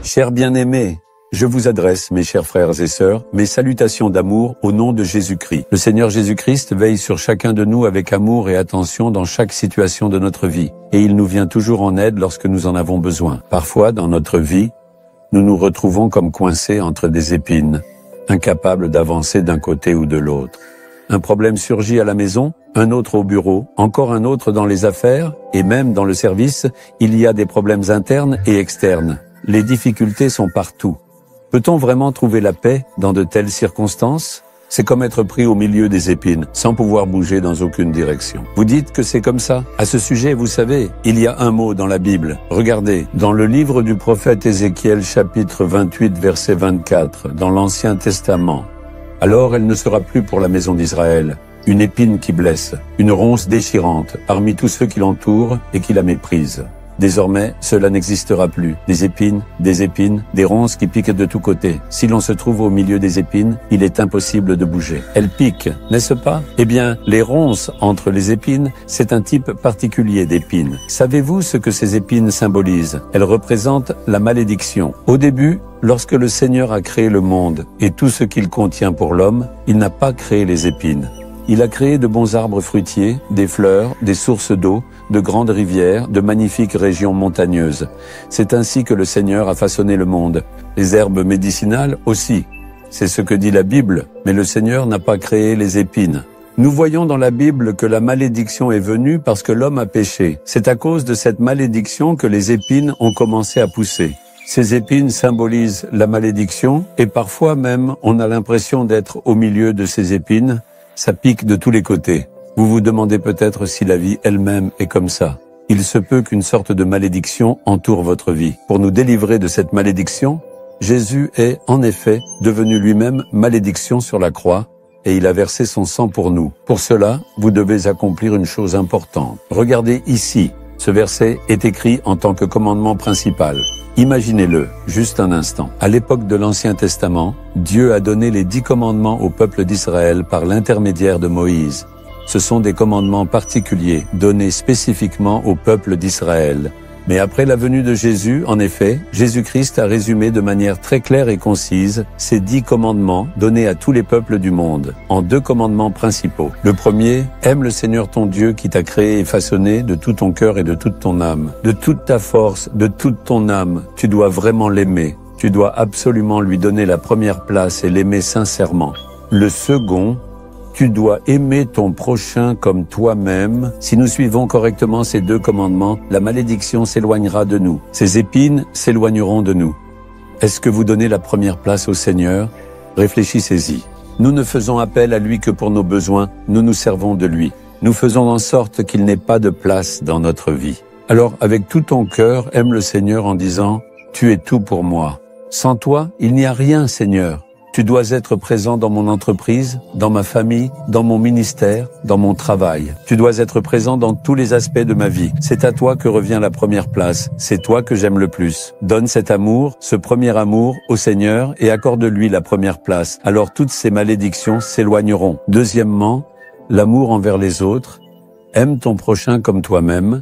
Chers bien-aimés, je vous adresse, mes chers frères et sœurs, mes salutations d'amour au nom de Jésus-Christ. Le Seigneur Jésus-Christ veille sur chacun de nous avec amour et attention dans chaque situation de notre vie. Et il nous vient toujours en aide lorsque nous en avons besoin. Parfois, dans notre vie, nous nous retrouvons comme coincés entre des épines, incapables d'avancer d'un côté ou de l'autre. Un problème surgit à la maison, un autre au bureau, encore un autre dans les affaires, et même dans le service, il y a des problèmes internes et externes. Les difficultés sont partout. Peut-on vraiment trouver la paix dans de telles circonstances? C'est comme être pris au milieu des épines, sans pouvoir bouger dans aucune direction. Vous dites que c'est comme ça? À ce sujet, vous savez, il y a un mot dans la Bible. Regardez, dans le livre du prophète Ézéchiel, chapitre 28, verset 24, dans l'Ancien Testament. « Alors elle ne sera plus pour la maison d'Israël, une épine qui blesse, une ronce déchirante parmi tous ceux qui l'entourent et qui la méprisent. » Désormais, cela n'existera plus. Des épines, des ronces qui piquent de tous côtés. Si l'on se trouve au milieu des épines, il est impossible de bouger. Elles piquent, n'est-ce pas? Eh bien, les ronces entre les épines, c'est un type particulier d'épines. Savez-vous ce que ces épines symbolisent? Elles représentent la malédiction. Au début, lorsque le Seigneur a créé le monde et tout ce qu'il contient pour l'homme, il n'a pas créé les épines. Il a créé de bons arbres fruitiers, des fleurs, des sources d'eau, de grandes rivières, de magnifiques régions montagneuses. C'est ainsi que le Seigneur a façonné le monde. Les herbes médicinales aussi. C'est ce que dit la Bible, mais le Seigneur n'a pas créé les épines. Nous voyons dans la Bible que la malédiction est venue parce que l'homme a péché. C'est à cause de cette malédiction que les épines ont commencé à pousser. Ces épines symbolisent la malédiction et parfois même on a l'impression d'être au milieu de ces épines. Ça pique de tous les côtés. Vous vous demandez peut-être si la vie elle-même est comme ça. Il se peut qu'une sorte de malédiction entoure votre vie. Pour nous délivrer de cette malédiction, Jésus est, en effet, devenu lui-même malédiction sur la croix et il a versé son sang pour nous. Pour cela, vous devez accomplir une chose importante. Regardez ici. Ce verset est écrit en tant que commandement principal. Imaginez-le, juste un instant. À l'époque de l'Ancien Testament, Dieu a donné les 10 commandements au peuple d'Israël par l'intermédiaire de Moïse. Ce sont des commandements particuliers, donnés spécifiquement au peuple d'Israël. Mais après la venue de Jésus, en effet, Jésus-Christ a résumé de manière très claire et concise ces 10 commandements donnés à tous les peuples du monde, en 2 commandements principaux. Le premier, aime le Seigneur ton Dieu qui t'a créé et façonné de tout ton cœur et de toute ton âme. De toute ta force, de toute ton âme, tu dois vraiment l'aimer. Tu dois absolument lui donner la première place et l'aimer sincèrement. Le second, tu dois aimer ton prochain comme toi-même. Si nous suivons correctement ces 2 commandements, la malédiction s'éloignera de nous. Ces épines s'éloigneront de nous. Est-ce que vous donnez la première place au Seigneur? Réfléchissez-y. Nous ne faisons appel à lui que pour nos besoins. Nous nous servons de lui. Nous faisons en sorte qu'il n'ait pas de place dans notre vie. Alors, avec tout ton cœur, aime le Seigneur en disant « Tu es tout pour moi. Sans toi, il n'y a rien, Seigneur. Tu dois être présent dans mon entreprise, dans ma famille, dans mon ministère, dans mon travail. Tu dois être présent dans tous les aspects de ma vie. C'est à toi que revient la première place. C'est toi que j'aime le plus. Donne cet amour, ce premier amour au Seigneur et accorde-lui la première place. Alors toutes ces malédictions s'éloigneront. Deuxièmement, l'amour envers les autres. Aime ton prochain comme toi-même.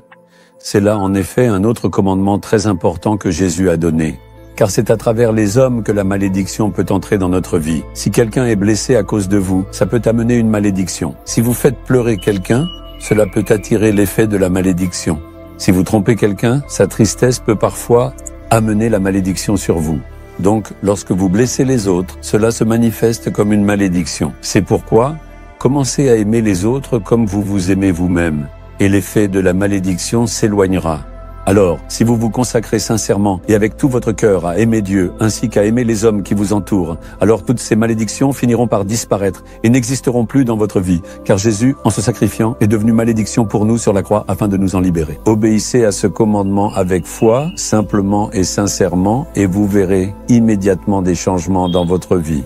C'est là en effet un autre commandement très important que Jésus a donné. Car c'est à travers les hommes que la malédiction peut entrer dans notre vie. Si quelqu'un est blessé à cause de vous, ça peut amener une malédiction. Si vous faites pleurer quelqu'un, cela peut attirer l'effet de la malédiction. Si vous trompez quelqu'un, sa tristesse peut parfois amener la malédiction sur vous. Donc, lorsque vous blessez les autres, cela se manifeste comme une malédiction. C'est pourquoi, commencez à aimer les autres comme vous vous aimez vous-même, et l'effet de la malédiction s'éloignera. Alors, si vous vous consacrez sincèrement et avec tout votre cœur à aimer Dieu, ainsi qu'à aimer les hommes qui vous entourent, alors toutes ces malédictions finiront par disparaître et n'existeront plus dans votre vie, car Jésus, en se sacrifiant, est devenu malédiction pour nous sur la croix afin de nous en libérer. Obéissez à ce commandement avec foi, simplement et sincèrement, et vous verrez immédiatement des changements dans votre vie.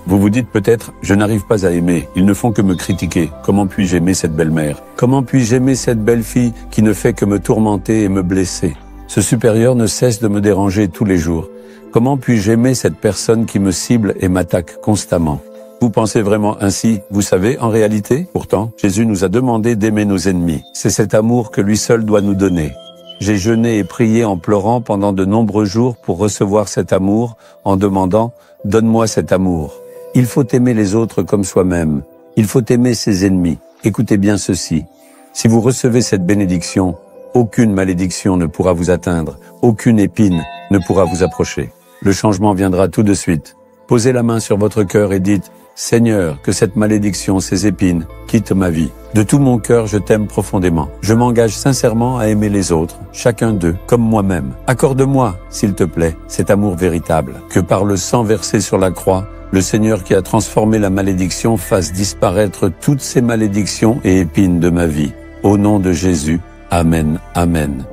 Vous vous dites peut-être, je n'arrive pas à aimer, ils ne font que me critiquer. Comment puis-je aimer cette belle-mère? Comment puis-je aimer cette belle-fille qui ne fait que me tourmenter et me blesser? Ce supérieur ne cesse de me déranger tous les jours. Comment puis-je aimer cette personne qui me cible et m'attaque constamment? Vous pensez vraiment ainsi, vous savez, en réalité? Pourtant, Jésus nous a demandé d'aimer nos ennemis. C'est cet amour que lui seul doit nous donner. J'ai jeûné et prié en pleurant pendant de nombreux jours pour recevoir cet amour, en demandant « Donne-moi cet amour ». Il faut aimer les autres comme soi-même. Il faut aimer ses ennemis. Écoutez bien ceci. Si vous recevez cette bénédiction, aucune malédiction ne pourra vous atteindre, aucune épine ne pourra vous approcher. Le changement viendra tout de suite. Posez la main sur votre cœur et dites « Seigneur, que cette malédiction, ces épines, quittent ma vie. De tout mon cœur, je t'aime profondément. Je m'engage sincèrement à aimer les autres, chacun d'eux, comme moi-même. Accorde-moi, s'il te plaît, cet amour véritable. Que par le sang versé sur la croix, le Seigneur qui a transformé la malédiction fasse disparaître toutes ces malédictions et épines de ma vie. Au nom de Jésus, Amen, Amen.